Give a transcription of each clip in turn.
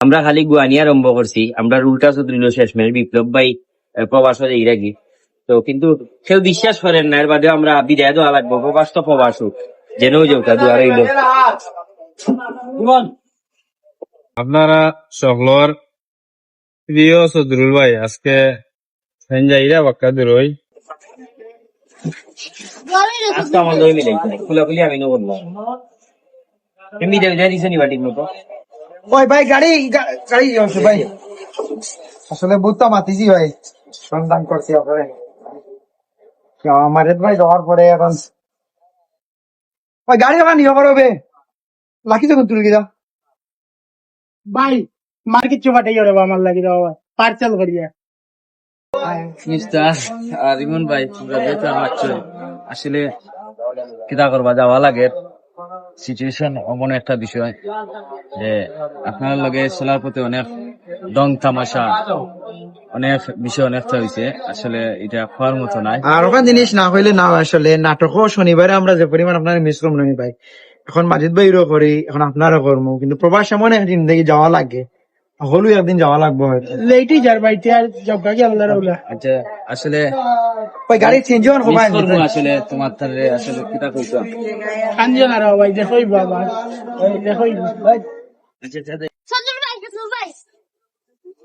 আমরা খালি গুয়ানি আরম্ভ করছি, আমরা রুলটা চৌধুরী শেষ মেরে বিপ্লব ভাই প্রবাস হয়ে ইরাকি তো, কিন্তু কেউ বিশ্বাস করেন না। এর বাদে আমরা বিদায় দেওয়া লাগবো, প্রবাস তো প্রবাস হোক, যেন যোগটা দুয়ার হইল। আপনারা সকলর প্রিয় চৌধুরী ভাই আজকে যাইরা বাক্কা দূরই আজকে আমার দই মিলে খোলাখুলি আমি নেব না। এমনি দেয় দিছে নি বাটির মতো। ওই ভাই গাড়ি গাড়ি আছে ভাই, আসলে বুঝতে মাতিছি ভাই, সন্ধান করছি আপনারে আমার ভাই যাওয়ার পরে এখন ওই গাড়ি ওখানে নিয়ে করবে লাকি যখন তুলে গিয়া ভাই মার্কেট চোপাটাই ওরে আমার লাগি দাও পার্সেল করিয়া মিস্টার আর ইমন ভাই তোমরা যেতে পারছো আসলে কিতা করবা যাওয়া লাগে সিচুয়েশন এমন একটা বিষয় যে আপনার লগে চলার প্রতি অনেক ডং তামাশা অনেক বিষয় অনেকটা হয়েছে, আসলে এটা খাওয়ার মতো নাই। আর ওখান জিনিস না হইলে না, আসলে নাটকও শনিবারে আমরা যে পরিমাণ আপনার মিস করবো নি ভাই, এখন মাজিদ ভাইরও করি, এখন আপনারও করবো, কিন্তু প্রবাস এমন একদিন দেখি যাওয়া লাগে, হলু একদিন যাওয়া লাগবে হয়তো লেটই যার বাইতে আর জগা কি আল্লাহর ওলা আচ্ছা আসলে ওই গাড়ি চেঞ্জ হওয়ার মিস সময় করবো আসলে তোমার তারে আসলে কিতা কইতাম। কাঞ্জন আর ভাই দেখোই বাবা দেখোই সজল ভাই সজল ভাই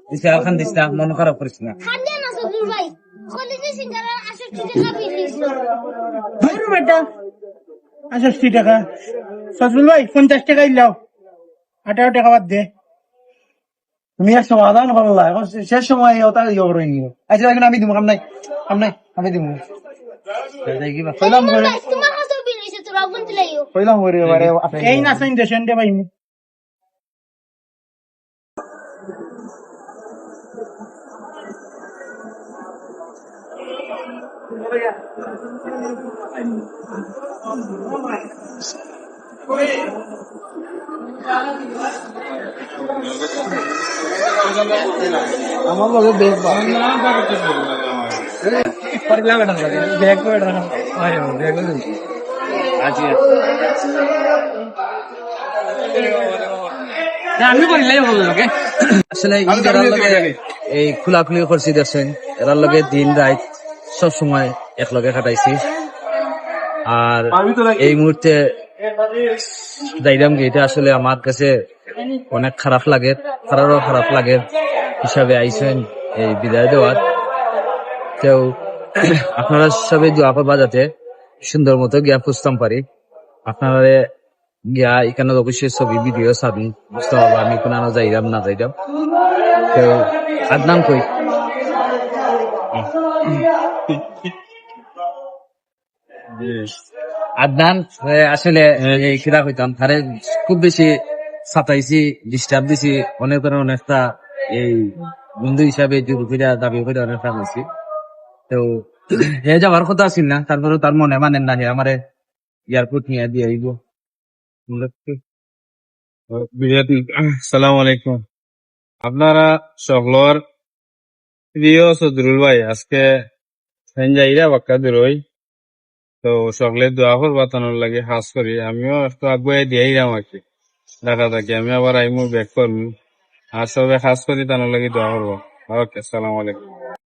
দিছে আর খান দিস না, মন খারাপ করিস না। খাদ্য না সজল ভাই কলেজে সিঙ্গারা 68 টাকা বিলিস ভাই বেটা 68 টাকা সজল ভাই 50 টাকা ইলাও 18 টাকা বাদ দে। তুমি এক সমাধান করলা, এখন শেষ সময় ওটা ইয়ে করে নিও। আচ্ছা এখন আমি দিব, আমি দিব কইলাম করে ভাই তোমার কত বিলিস তোরা বলতে লাইও কইলাম করে এবারে এই না সাইন দেশন দে ভাই আমার লগে বেগ বা বেগ করে রাখা আচ্ছা আমি বললেই হলো ওকে। আসলে এরার লগে এই খোলাখুলি করছি দেখছেন, এরার লগে দিন রাত সব সময় এক লগে কাটাইছি। আর এই মুহূর্তে যাইরাম এটা আসলে আমার কাছে অনেক খারাপ লাগে, খারাপ লাগে হিসাবে আইসেন এই বিদায় দেওয়ার। কেউ আপনারা সবাই দোয়া করবা যাতে সুন্দর মতো গিয়া খুঁজতাম পারি। আপনারা গিয়া এখানে অবশ্যই ছবি ভিডিও চাবি বুঝতে পারবো আমি কোনো যাইরাম না যাইরাম। কেউ আদনাম কই আদনান আসলে এই কিরা হইতাম তারে খুব বেশি ছাতাইছি, ডিস্টার্ব দিছি, অনেক অনেকটা এই বন্ধু হিসাবে জুরুফিরা দাবি করে অনেকটা হয়েছি। তো হে যাওয়ার কথা আছিল না, তারপরে তার মনে মানেন না যে আমারে এয়ারপোর্ট নিয়ে দিয়ে আইব। সালাম আলাইকুম। আপনারা সকলর প্রিয় চৌধুরী ভাই আজকে যাইরা বাক্কা দূরই তো সকলে দোয়া করবা তানোর লাগে খাস করি। আমিও একটু আগুয়াই দিয়াইরাম আর কি ঢাকা থাকি, আমি আবার আইমু ব্যাক করবো। আর সবাই খাস করি তানোর লাগে দোয়া করবো। ওকে, সালাম আলাইকুম।